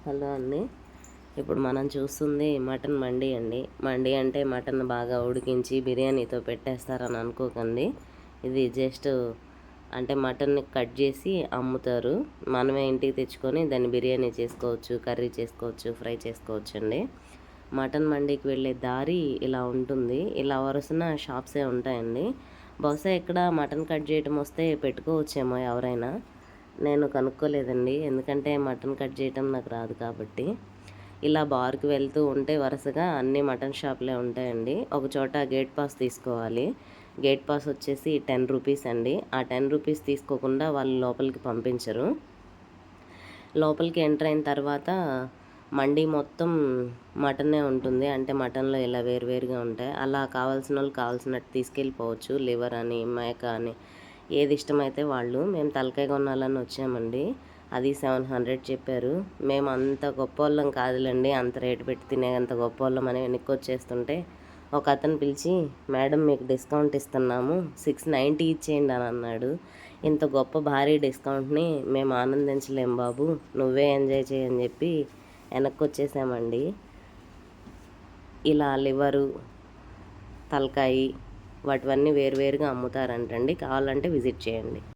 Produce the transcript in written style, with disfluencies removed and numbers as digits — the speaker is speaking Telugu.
హలో అండి. ఇప్పుడు మనం చూస్తుంది మటన్ మండి అండి. మండి అంటే మటన్ బాగా ఉడికించి బిర్యానీతో పెట్టేస్తారని అనుకోకండి. ఇది జస్ట్ అంటే మటన్ని కట్ చేసి అమ్ముతారు. మనమే ఇంటికి తెచ్చుకొని దాన్ని బిర్యానీ చేసుకోవచ్చు, కర్రీ చేసుకోవచ్చు, ఫ్రై చేసుకోవచ్చు అండి. మటన్ మండికి వెళ్ళే దారి ఇలా ఉంటుంది. ఇలా వరుసన షాప్సే ఉంటాయండి. బహుశా ఇక్కడ మటన్ కట్ చేయడం వస్తే పెట్టుకోవచ్చేమో ఎవరైనా. నేను కనుక్కోలేదండి, ఎందుకంటే మటన్ కట్ చేయటం నాకు రాదు కాబట్టి. ఇలా బార్కి వెళ్తూ ఉంటే వరుసగా అన్ని మటన్ షాపులే ఉంటాయండి. ఒక చోట గేట్ పాస్ తీసుకోవాలి. గేట్ పాస్ వచ్చేసి 10 రూపీస్ అండి. ఆ 10 రూపీస్ తీసుకోకుండా వాళ్ళు లోపలికి పంపించరు. లోపలికి ఎంటర్ అయిన తర్వాత మండి మొత్తం మటనే ఉంటుంది. అంటే మటన్లో ఇలా వేరువేరుగా ఉంటాయి. అలా కావాల్సిన వాళ్ళు కావాల్సినట్టు తీసుకెళ్ళిపోవచ్చు. లివర్ అని, మేక అని, ఏది ఇష్టమైతే వాళ్ళు. మేము తలకాయ కొనాలని వచ్చామండి. అది 700 చెప్పారు. మేము అంత గొప్పోళ్ళం కాదులేండి, అంత రేటు పెట్టి తినేంత గొప్పోళ్ళం అని వెనక్కి వచ్చేస్తుంటే ఒక అతను పిలిచి, మేడం మీకు డిస్కౌంట్ ఇస్తున్నాము, 690 ఇచ్చేయండి అని అన్నాడు. ఇంత గొప్ప భారీ డిస్కౌంట్ని మేము ఆనందించలేం బాబు, నువ్వే ఎంజాయ్ చేయని చెప్పి వెనక్కి వచ్చేసామండి. ఇలా లివరు, తలకాయి వాటివన్నీ వేరువేరుగా అమ్ముతారంటండి. కావాలంటే విజిట్ చేయండి.